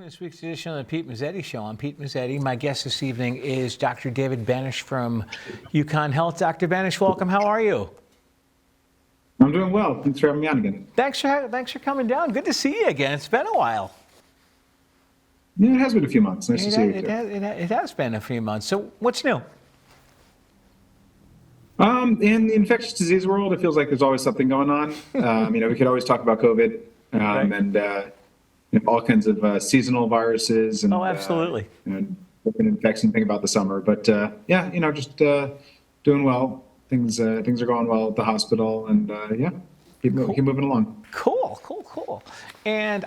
This week's edition of the Pete Mezzetti Show. I'm Pete Mezzetti. My guest this evening is Dr. David Banach from UCONN Health. Dr. Banach, welcome. How are you? I'm doing well. Thanks for having me on again. Thanks for coming down. Good to see you again. It's been a while. Yeah, it has been a few months. Nice to see you. It has been a few months. So what's new? In the infectious disease world, it feels like there's always something going on. We could always talk about COVID Right. and all kinds of seasonal viruses and Absolutely. Different infection. Think about the summer, but just doing well. Things are going well at the hospital, and keep moving along. Cool. And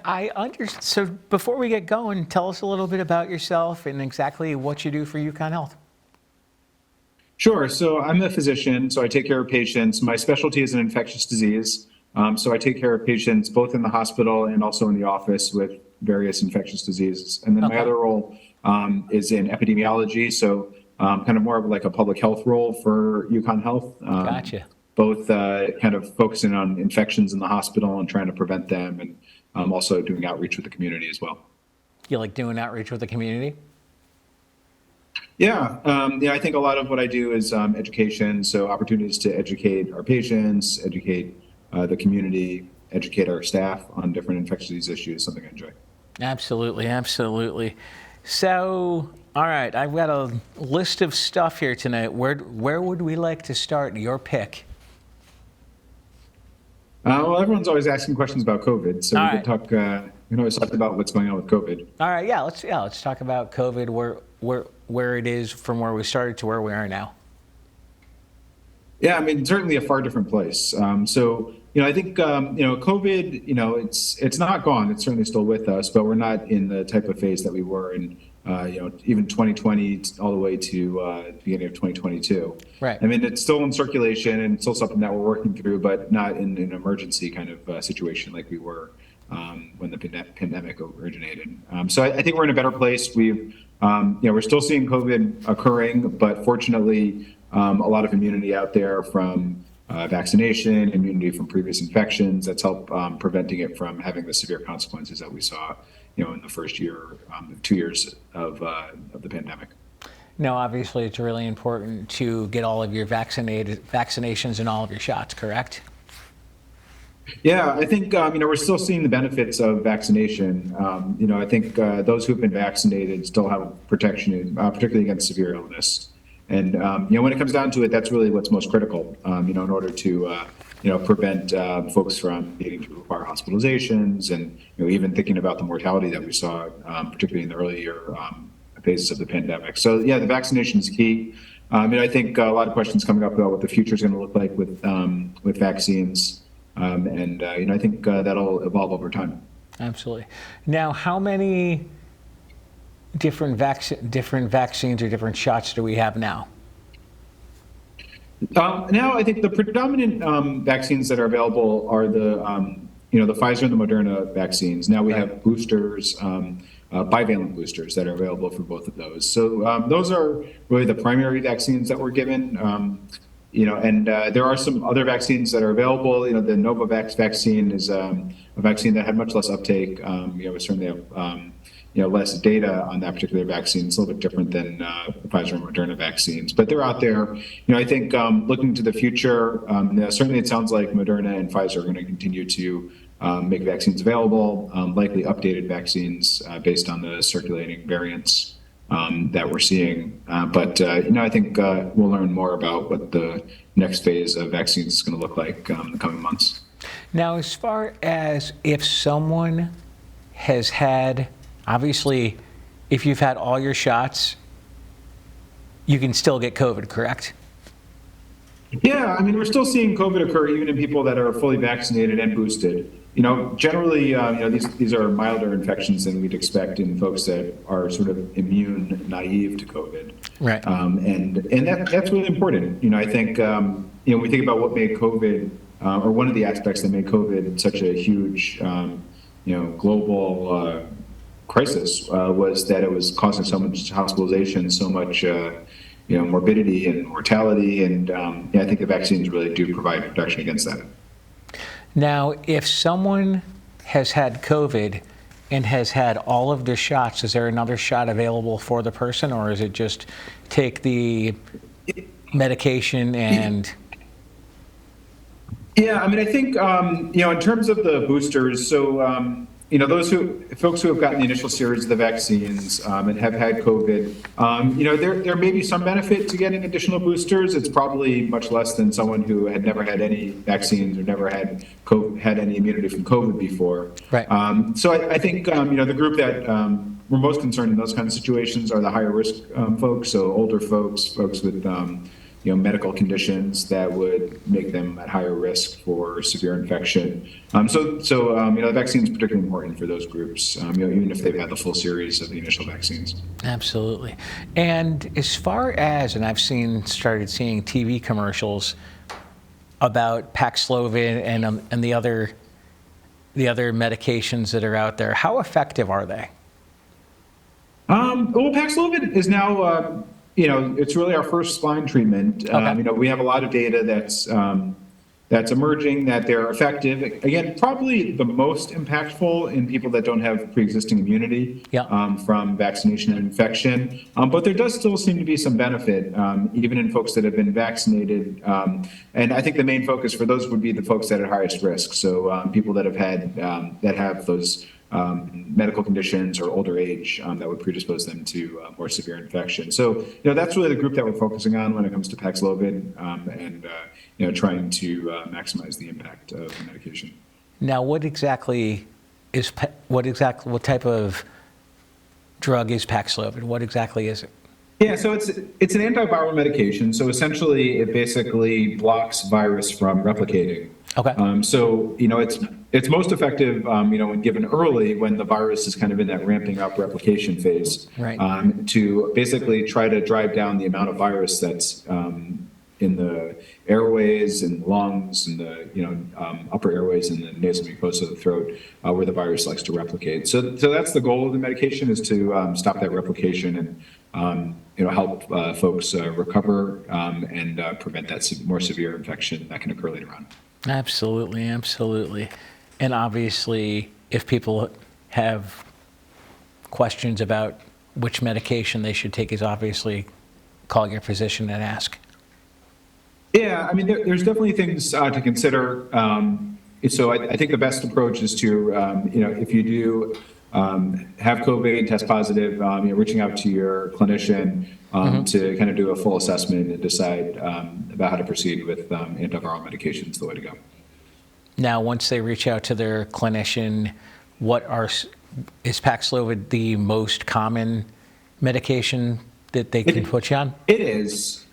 so before we get going, tell us a little bit about yourself and exactly what you do for UCONN Health. Sure. So I'm a physician, so I take care of patients. My specialty is in infectious disease. So I take care of patients both in the hospital and also in the office with various infectious diseases. And then my other role is in epidemiology, so kind of more of like a public health role for UConn Health. Gotcha. Both kind of focusing on infections in the hospital and trying to prevent them, and also doing outreach with the community as well. You like doing outreach with the community? Yeah, I think a lot of what I do is education, so opportunities to educate our patients, educate the community, educate our staff on different infectious disease issues, something I enjoy. Absolutely. So, all right, I've got a list of stuff here tonight. Where would we like to start? Your pick. Well, everyone's always asking questions about COVID, so we can always talk about what's going on with COVID. All right, let's talk about COVID, where it is from where we started to where we are now. Yeah, I mean, certainly a far different place. I think COVID, it's not gone. It's certainly still with us, but we're not in the type of phase that we were in, even 2020 all the way to the beginning of 2022. Right. I mean, it's still in circulation and it's still something that we're working through, but not in an emergency kind of situation like we were when the pandemic originated. So I think we're in a better place. We're still seeing COVID occurring, but fortunately, a lot of immunity out there from vaccination, immunity from previous infections that's helped preventing it from having the severe consequences that we saw, in the first year, 2 years of the pandemic. Now, obviously, it's really important to get all of your vaccinations and all of your shots, correct? Yeah, I think, we're still seeing the benefits of vaccination. I think those who've been vaccinated still have protection, particularly against severe illness. And, when it comes down to it, that's really what's most critical, in order to, prevent folks from needing to require hospitalizations and, even thinking about the mortality that we saw, particularly in the earlier phases of the pandemic. So, yeah, the vaccination is key. I think a lot of questions coming up about what the future is going to look like with vaccines. I think that'll evolve over time. Absolutely. Now, how many different vaccines or different shots do we have now? Now, I think the predominant vaccines that are available are the Pfizer and the Moderna vaccines. Now we have boosters, bivalent boosters that are available for both of those. So those are really the primary vaccines that we're given. And there are some other vaccines that are available. The Novavax vaccine is a vaccine that had much less uptake. We certainly have less data on that particular vaccine. It's a little bit different than the Pfizer and Moderna vaccines, but they're out there. I think looking to the future, certainly it sounds like Moderna and Pfizer are going to continue to make vaccines available, likely updated vaccines based on the circulating variants that we're seeing. But I think we'll learn more about what the next phase of vaccines is going to look like in the coming months. Now, as far as if someone has had, obviously, if you've had all your shots, you can still get COVID, correct? Yeah, I mean, we're still seeing COVID occur even in people that are fully vaccinated and boosted. Generally, these are milder infections than we'd expect in folks that are sort of immune naive to COVID. Right. And that's really important. I think, when we think about what made COVID, or one of the aspects that made COVID such a huge, global crisis was that it was causing so much hospitalization, so much, morbidity and mortality. And I think the vaccines really do provide protection against that. Now, if someone has had COVID and has had all of their shots, is there another shot available for the person, or is it just take the medication and... Yeah, I mean, I think, in terms of the boosters, so, folks who have gotten the initial series of the vaccines and have had COVID, there may be some benefit to getting additional boosters. It's probably much less than someone who had never had any vaccines or never had any immunity from COVID before. Right. So I think, the group that we're most concerned in those kinds of situations are the higher risk folks, so older folks with medical conditions that would make them at higher risk for severe infection. The vaccine is particularly important for those groups, even if they've had the full series of the initial vaccines. Absolutely. And as far as, and I've started seeing TV commercials about Paxlovid and the other medications that are out there, how effective are they? Well, Paxlovid is now, it's really our first line treatment. Okay. We have a lot of data that's emerging that they're effective. Again, probably the most impactful in people that don't have pre-existing immunity from vaccination and infection. But there does still seem to be some benefit, even in folks that have been vaccinated. And I think the main focus for those would be the folks that are at highest risk. So people that have those medical conditions or older age that would predispose them to more severe infection. So, that's really the group that we're focusing on when it comes to Paxlovid, and trying to maximize the impact of the medication. Now, what type of drug is Paxlovid? What exactly is it? Yeah, so it's an antiviral medication. So essentially, it basically blocks virus from replicating. Okay. It's most effective, when given early, when the virus is kind of in that ramping up replication phase. Right. To basically try to drive down the amount of virus that's in the airways and lungs and the upper airways and the nasal mucosa of the throat, where the virus likes to replicate. So that's the goal of the medication, is to stop that replication and help folks recover and prevent that more severe infection that can occur later on. Absolutely, absolutely. And obviously, if people have questions about which medication they should take, is obviously call your physician and ask. Yeah, I mean, there's definitely things to consider. So I think the best approach is to, if you do have COVID, test positive, reaching out to your clinician to kind of do a full assessment and decide about how to proceed with antiviral medications, the way to go. Now, once they reach out to their clinician, is Paxlovid the most common medication that they can put you on? It is.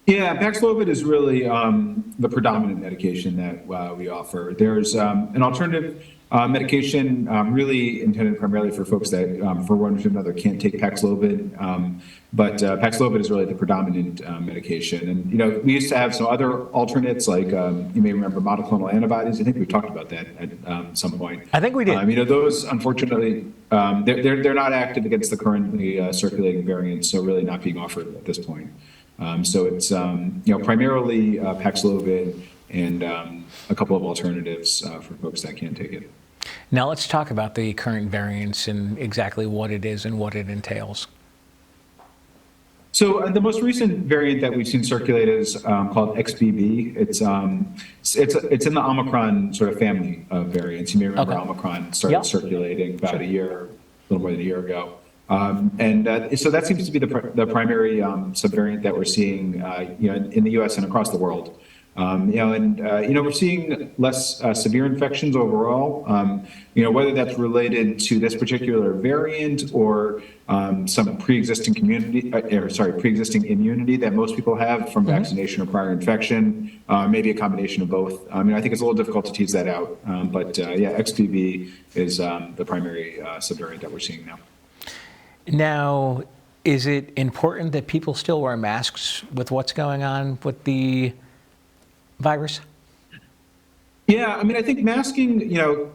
Yeah, Paxlovid is really the predominant medication that we offer. There's an alternative medication really intended primarily for folks that, for one reason or another, can't take Paxlovid. But Paxlovid is really the predominant medication. And, we used to have some other alternates, like you may remember monoclonal antibodies. I think we talked about that at some point. I think we did. Those, unfortunately, they're not active against the currently circulating variants, so really not being offered at this point. So it's primarily Paxlovid and a couple of alternatives for folks that can't take it. Now let's talk about the current variants and exactly what it is and what it entails. So the most recent variant that we've seen circulate is called XBB. It's in the Omicron sort of family of variants. You may remember Omicron started circulating about a little more than a year ago. So that seems to be the primary subvariant that we're seeing, in the U.S. and across the world. We're seeing less severe infections overall. Whether that's related to this particular variant or some pre-existing pre-existing immunity that most people have from vaccination or prior infection, maybe a combination of both. I think it's a little difficult to tease that out, but XBB is the primary subvariant that we're seeing now. Now, is it important that people still wear masks with what's going on with the virus? Yeah, I think masking,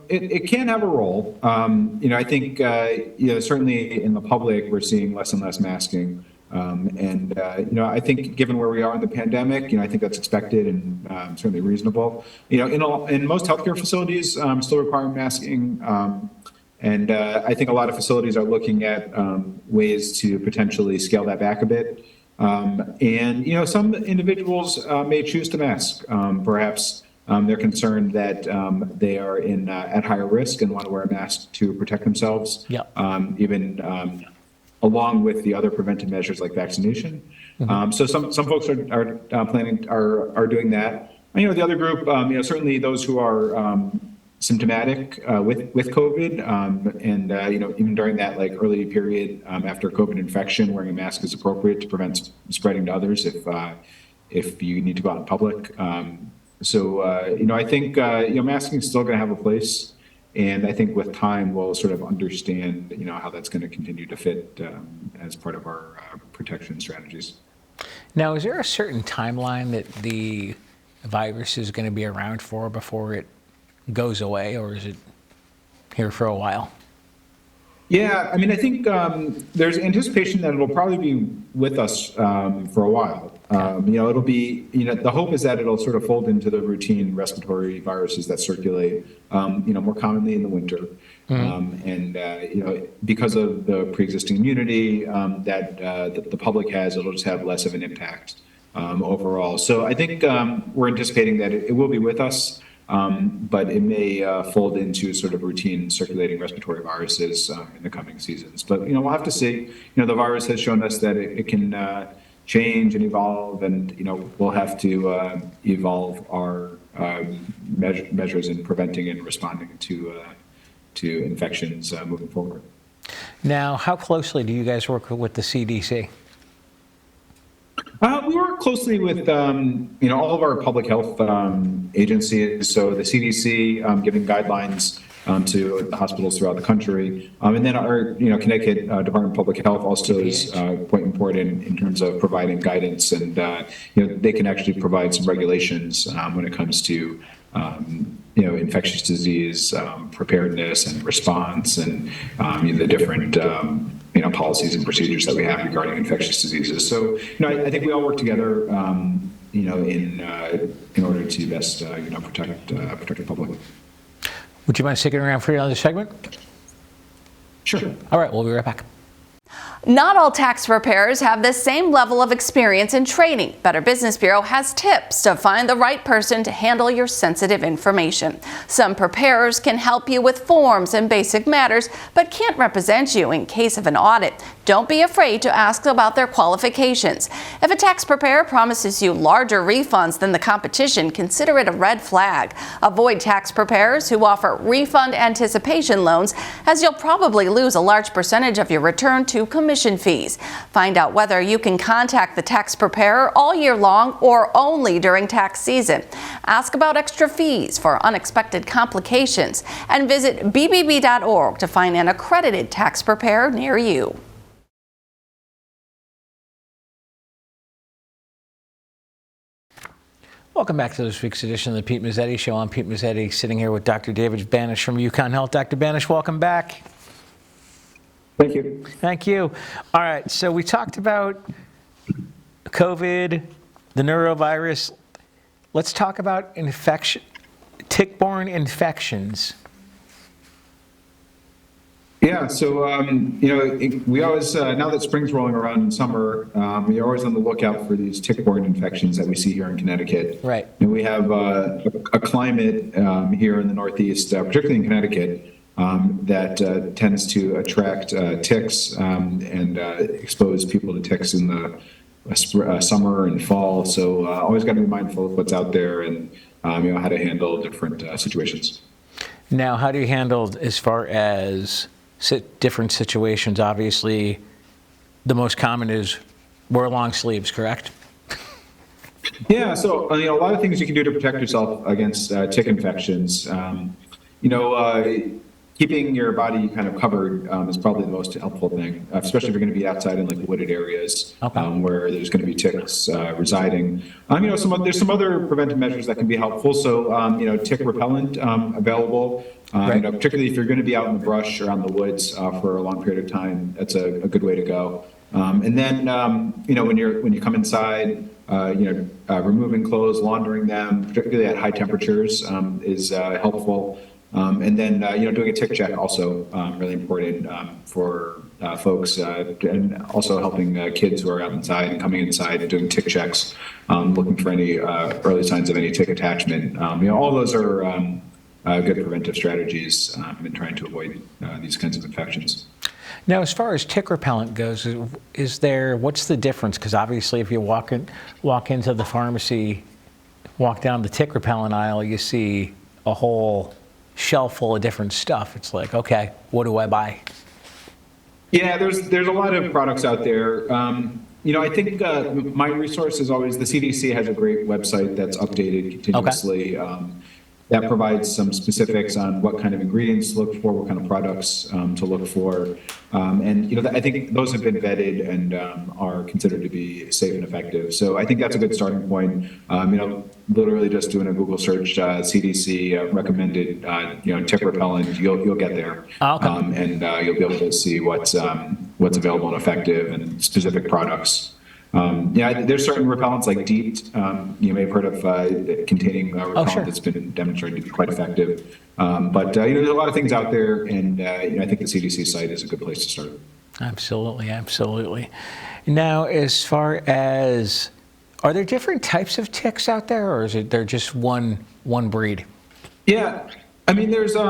it can have a role. I think, certainly in the public, we're seeing less and less masking. I think given where we are in the pandemic, I think that's expected and certainly reasonable. In most healthcare facilities still require masking. And I think a lot of facilities are looking at ways to potentially scale that back a bit. And, some individuals may choose to mask. Perhaps they're concerned that they are at higher risk and want to wear a mask to protect themselves. Yep. Even along with the other preventive measures like vaccination. So some folks are doing that. The other group, certainly those who are symptomatic with COVID, and even during that early period after COVID infection, wearing a mask is appropriate to prevent spreading to others if you need to go out in public. I think masking is still going to have a place, and I think with time we'll sort of understand how that's going to continue to fit as part of our protection strategies. Now, is there a certain timeline that the virus is going to be around for before it goes away, or is it here for a while? Yeah, I mean, I think there's anticipation that it'll probably be with us for a while. It'll be, the hope is that it'll sort of fold into the routine respiratory viruses that circulate, more commonly in the winter. Because of the pre-existing immunity that the public has, it'll just have less of an impact overall. So I think we're anticipating that it will be with us. But it may fold into sort of routine circulating respiratory viruses in the coming seasons. But, we'll have to see. The virus has shown us that it can change and evolve, and, we'll have to evolve our measures in preventing and responding to infections moving forward. Now, how closely do you guys work with the CDC? We work closely with, all of our public health agencies. So the CDC giving guidelines to the hospitals throughout the country, and then our, Connecticut Department of Public Health also is quite important in terms of providing guidance, and they can actually provide some regulations when it comes to infectious disease preparedness and response, and the different policies and procedures that we have regarding infectious diseases. So, I think we all work together, in order to best, protect the public. Would you mind sticking around for another segment? Sure. All right, we'll be right back. Not all tax preparers have the same level of experience and training. Better Business Bureau has tips to find the right person to handle your sensitive information. Some preparers can help you with forms and basic matters, but can't represent you in case of an audit. Don't be afraid to ask about their qualifications. If a tax preparer promises you larger refunds than the competition, consider it a red flag. Avoid tax preparers who offer refund anticipation loans, as you'll probably lose a large percentage of your return to commission fees. Find out whether you can contact the tax preparer all year long or only during tax season. Ask about extra fees for unexpected complications, and visit bbb.org to find an accredited tax preparer near you. Welcome back to this week's edition of the Pete Mezzetti Show. I'm Pete Mezzetti, sitting here with Dr. David Banach from UCONN Health. Dr. Banach, welcome back. Thank you. Thank you. All right, so we talked about COVID, the neurovirus. Let's talk about tick-borne infections. Yeah, so, we always, now that spring's rolling around in summer, we're always on the lookout for these tick-borne infections that we see here in Connecticut. Right. And we have a climate here in the Northeast, particularly in Connecticut, that tends to attract ticks and expose people to ticks in the summer and fall. So always got to be mindful of what's out there and, how to handle different situations. Now, how do you handle as far as different situations? Obviously, the most common is wear long sleeves, correct? Yeah, so a lot of things you can do to protect yourself against tick infections. Keeping your body kind of covered is probably the most helpful thing, especially if you're going to be outside in wooded areas where there's going to be ticks residing. There's some other preventive measures that can be helpful. So, tick repellent available. Right. Particularly if you're going to be out in the brush or on the woods for a long period of time, that's a good way to go. And then, when you come inside, removing clothes, laundering them, particularly at high temperatures, is helpful. And then, doing a tick check also really important for folks, and also helping kids who are out inside and coming inside and doing tick checks, looking for any early signs of any tick attachment. All those are good preventive strategies in trying to avoid these kinds of infections. Now, as far as tick repellent goes, what's the difference? Because obviously, if you walk into the pharmacy, walk down the tick repellent aisle, you see a whole shelf full of different stuff. It's like, okay, what do I buy? Yeah, there's a lot of products out there. I think my resource is always the CDC has a great website that's updated continuously. Okay. That provides some specifics on what kind of ingredients to look for, what kind of products to look for. I think those have been vetted and are considered to be safe and effective. So I think that's a good starting point. Literally just doing a Google search, CDC recommended, tick repellent, you'll get there. Okay. And you'll be able to see what's available and effective and specific products. There's certain repellents like DEET, you may have heard of containing repellent sure. that's been demonstrated to be quite effective. But there's a lot of things out there, and I think the CDC site is a good place to start. Absolutely, absolutely. Now, as far as, are there different types of ticks out there, or is there just one breed? Yeah, I mean, there's a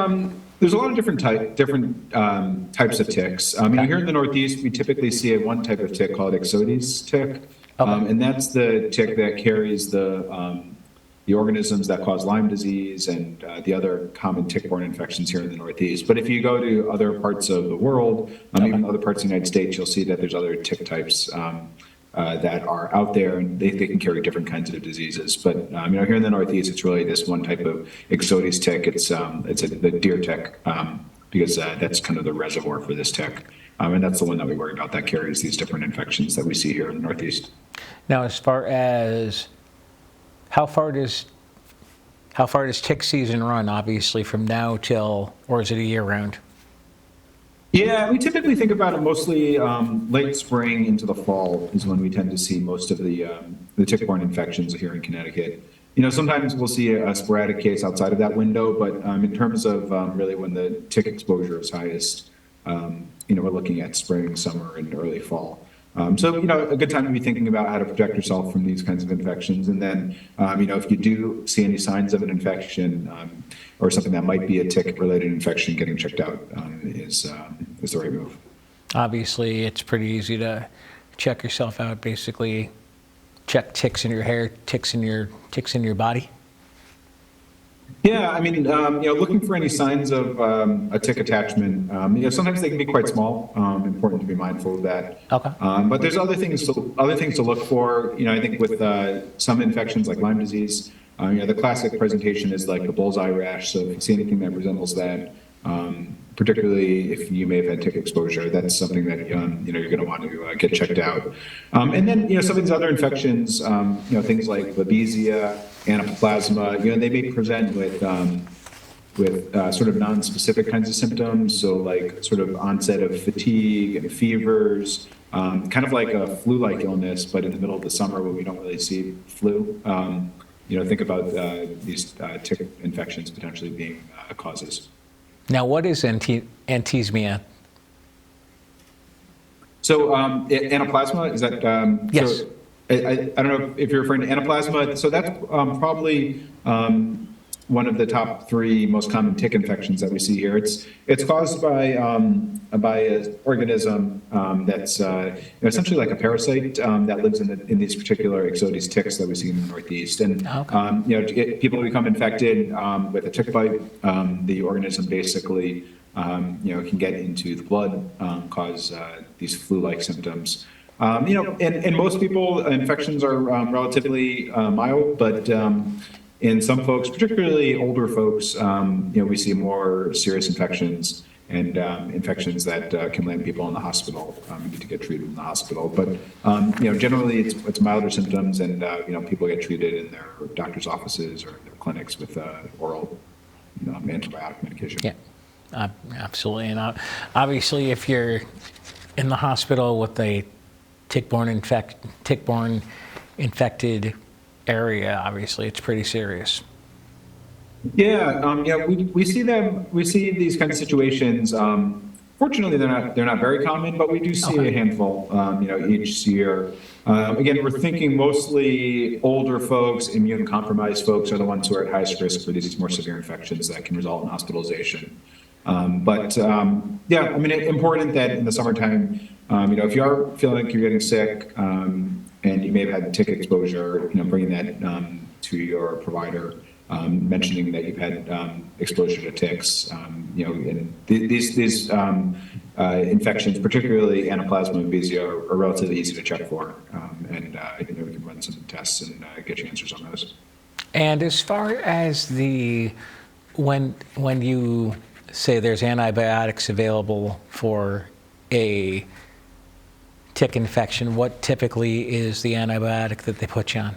lot of different types of ticks. Here in the Northeast, we typically see one type of tick called Ixodes tick, and that's the tick that carries the organisms that cause Lyme disease and the other common tick-borne infections here in the Northeast. But if you go to other parts of the world, even other parts of the United States, you'll see that there's other tick types that are out there, and they can carry different kinds of diseases. But here in the Northeast, it's really this one type of Ixodes tick. It's the deer tick because that's kind of the reservoir for this tick, and that's the one that we worry about that carries these different infections that we see here in the Northeast. Now, as far as how far does tick season run? Obviously, from now till, or is it a year round? Yeah, we typically think about it mostly late spring into the fall is when we tend to see most of the tick-borne infections here in Connecticut. Sometimes we'll see a sporadic case outside of that window, but in terms of really when the tick exposure is highest, we're looking at spring, summer, and early fall. So a good time to be thinking about how to protect yourself from these kinds of infections. And then, if you do see any signs of an infection or something that might be a tick-related infection, getting checked out is the right move. Obviously, it's pretty easy to check yourself out. Basically, check ticks in your hair, ticks in your body. Yeah, looking for any signs of a tick attachment. Sometimes they can be quite small. Important to be mindful of that. Okay. But there's other things to look for. I think with some infections like Lyme disease, the classic presentation is like the bullseye rash. So if you see anything that resembles that, particularly if you may have had tick exposure, that's something that you're going to want to get checked out. And then some of these other infections, things like Babesia, Anaplasma, they may present with sort of non-specific kinds of symptoms. So like sort of onset of fatigue and fevers, kind of like a flu-like illness, but in the middle of the summer when we don't really see flu. Think about these tick infections potentially being causes. Now, what is antismia? So Anaplasma, is that? Yes. So, I don't know if you're referring to Anaplasma. So that's probably one of the top 3 most common tick infections that we see here. It's caused by an organism that's essentially like a parasite that lives in these particular Ixodes ticks that we see in the Northeast. And people become infected with a tick bite. The organism basically can get into the blood, cause these flu-like symptoms. In most people, infections are relatively mild, but in some folks, particularly older folks, we see more serious infections and infections that can land people in the hospital. We need to get treated in the hospital, but generally it's milder symptoms, and people get treated in their doctor's offices or their clinics with oral antibiotic medication. Yeah, absolutely. And obviously, if you're in the hospital with a tick-borne infected area, obviously it's pretty serious. Yeah, we see them. We see these kinds of situations. Fortunately, they're not very common, but we do see Okay. a handful. Each year. Again, we're thinking mostly older folks, immune compromised folks are the ones who are at highest risk for these more severe infections that can result in hospitalization. Yeah, I mean, it's important that in the summertime, if you are feeling like you're getting sick and you may have had tick exposure, bringing that to your provider. Mentioning that you've had exposure to ticks, and these infections, particularly Anaplasma and Babesia, are relatively easy to check for, and we can run some tests and get you answers on those. And as far as when you say there's antibiotics available for a tick infection, what typically is the antibiotic that they put you on?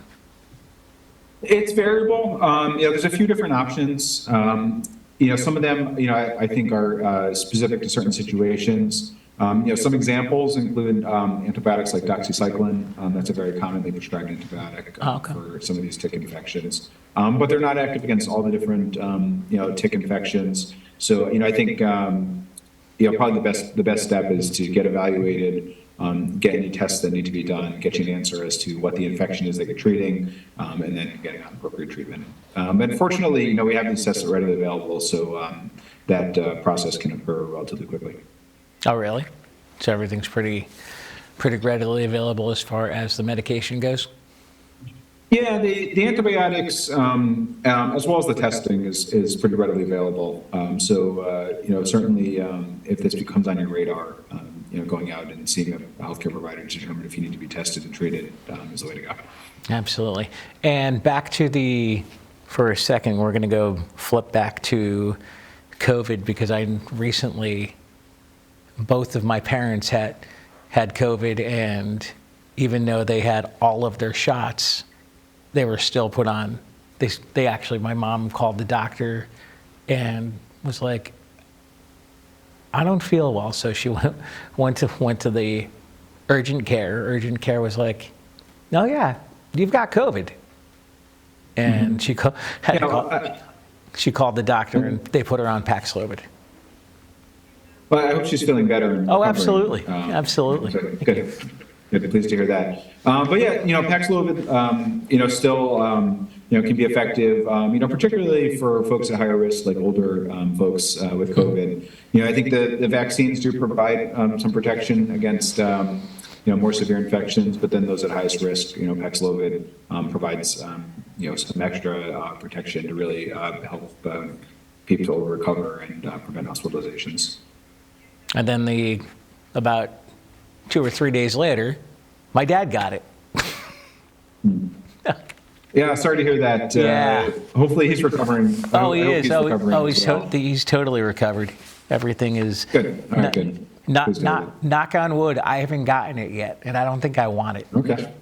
It's variable. There's a few different options. Some of them, I think are specific to certain situations. Some examples include antibiotics like doxycycline. That's a very commonly prescribed antibiotic for some of these tick infections. But they're not active against all the different, tick infections. So, I think, probably the best step is to get evaluated, get any tests that need to be done, get you an answer as to what the infection is that you're treating, and then getting on appropriate treatment. And fortunately, we have these tests readily available, so that process can occur relatively quickly. Oh, really? So everything's pretty readily available as far as the medication goes? Yeah, the antibiotics, as well as the testing, is pretty readily available. Certainly, if this becomes on your radar, going out and seeing a healthcare provider to determine if you need to be tested and treated is the way to go. Absolutely. And back to for a second, we're going to go flip back to COVID, because both of my parents had COVID, and even though they had all of their shots, they were still put on. They actually, my mom called the doctor and was like, I don't feel well. So she went to the urgent care. Urgent care was like, oh yeah, you've got COVID. And she called the doctor, and they put her on Paxlovid. Well, I hope she's feeling better. Oh, absolutely. Absolutely. Good, pleased to hear that. But yeah, Paxlovid, still, can be effective, particularly for folks at higher risk, like older folks with COVID. I think the vaccines do provide some protection against, more severe infections, but then those at highest risk, Paxlovid provides, some extra protection to really help people recover and prevent hospitalizations. And then about 2 or 3 days later, my dad got it. Yeah, sorry to hear that. Yeah. Hopefully he's recovering. Oh, he is. He's totally recovered. Everything is good. All right, good. Knock on wood, I haven't gotten it yet, and I don't think I want it. Okay.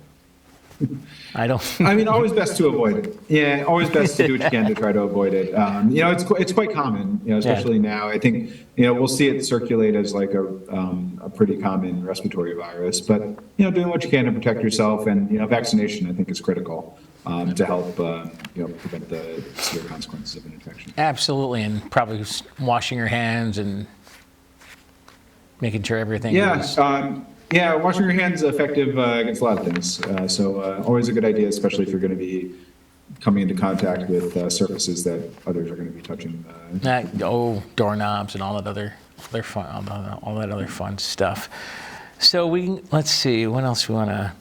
I don't. I mean, always best to avoid it. Yeah, always best to do what you can to try to avoid it. It's quite common, especially now. I think, we'll see it circulate as like a pretty common respiratory virus. But, doing what you can to protect yourself, and, vaccination, I think, is critical to help, prevent the severe consequences of an infection. Absolutely, and probably washing your hands and making sure everything is... Yeah, washing your hands is effective against a lot of things. Always a good idea, especially if you're going to be coming into contact with surfaces that others are going to be touching. Doorknobs and all that other fun stuff. So let's see, what else we want to...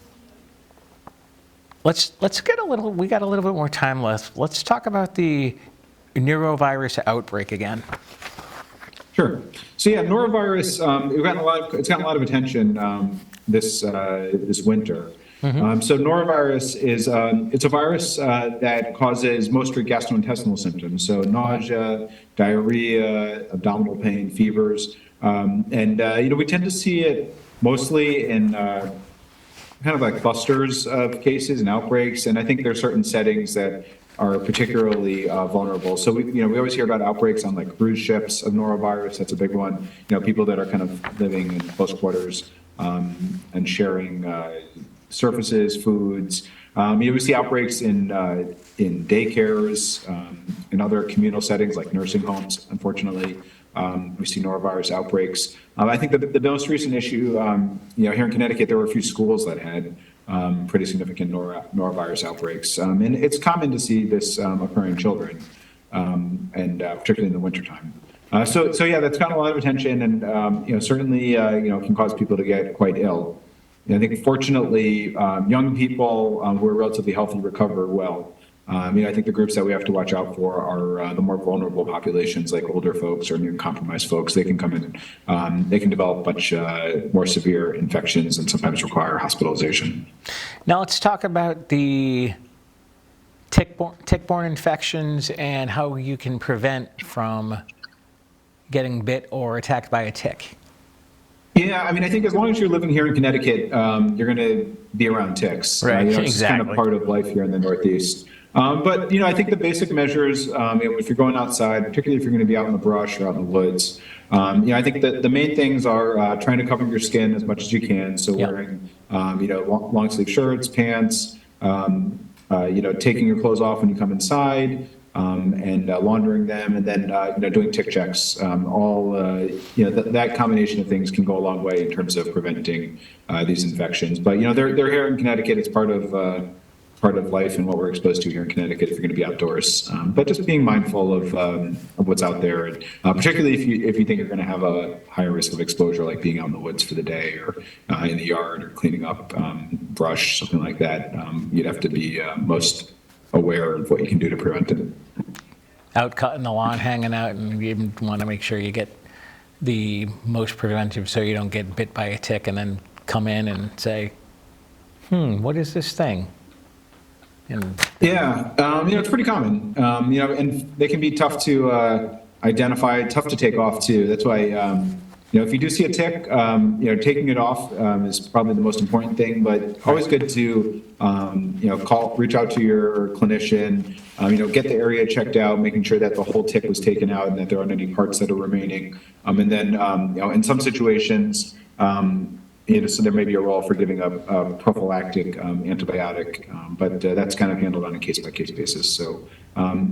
Let's get we got a little bit more time left. Let's talk about the neurovirus outbreak again. Sure. So yeah, norovirus, it's gotten a lot of attention this winter. Mm-hmm. So norovirus is it's a virus that causes mostly gastrointestinal symptoms. So nausea, diarrhea, abdominal pain, fevers, and we tend to see it mostly in kind of like clusters of cases and outbreaks. And I think there are certain settings that are particularly vulnerable. So we always hear about outbreaks on like cruise ships of norovirus. That's a big one. People that are kind of living in close quarters and sharing surfaces, foods. We see outbreaks in daycares, in other communal settings like nursing homes, unfortunately. We see norovirus outbreaks. I think the most recent issue, here in Connecticut, there were a few schools that had pretty significant norovirus outbreaks. And it's common to see this occur in children, and particularly in the wintertime. So yeah, that's gotten a lot of attention, and certainly can cause people to get quite ill. I think fortunately, young people who are relatively healthy recover well. I think the groups that we have to watch out for are the more vulnerable populations, like older folks or immune-compromised folks. They can come in, they can develop much more severe infections and sometimes require hospitalization. Now let's talk about the tick-borne infections and how you can prevent from getting bit or attacked by a tick. Yeah, I think as long as you're living here in Connecticut, you're going to be around ticks. Right, it's exactly. kind of part of life here in the Northeast. But I think the basic measures, if you're going outside, particularly if you're going to be out in the brush or out in the woods, I think that the main things are trying to cover your skin as much as you can. So wearing, long sleeve shirts, pants, taking your clothes off when you come inside, and laundering them, and then doing tick checks. That combination of things can go a long way in terms of preventing these infections. But they're here in Connecticut. It's part of life and what we're exposed to here in Connecticut if you're going to be outdoors. But just being mindful of what's out there, and particularly if you think you're going to have a higher risk of exposure, like being out in the woods for the day or in the yard or cleaning up brush, something like that. You'd have to be most aware of what you can do to prevent it. Out cutting the lawn, hanging out, and you want to make sure you get the most preventive so you don't get bit by a tick and then come in and say, what is this thing? And yeah, it's pretty common, and they can be tough to identify, tough to take off too. That's why, if you do see a tick, taking it off is probably the most important thing, but always good to, reach out to your clinician, get the area checked out, making sure that the whole tick was taken out and that there aren't any parts that are remaining. And then, in some situations, so there may be a role for giving a prophylactic antibiotic, but that's kind of handled on a case-by-case basis. So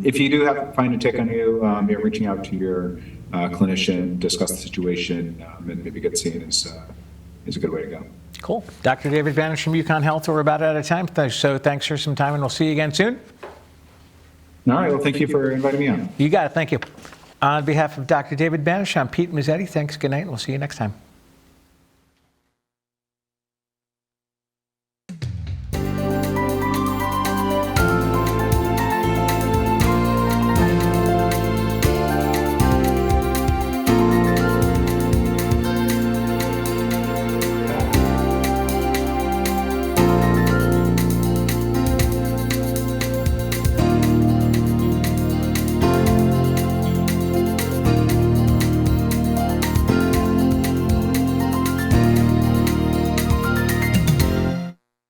if you do find a tick on you, reaching out to your clinician, discuss the situation, and maybe get seen is a good way to go. Cool. Dr. David Banach from UConn Health. We're about out of time, so thanks for some time, and we'll see you again soon. All right. Well, thank you for inviting me on. You got it. Thank you. On behalf of Dr. David Banach, I'm Pete Mezzetti. Thanks. Good night, and we'll see you next time.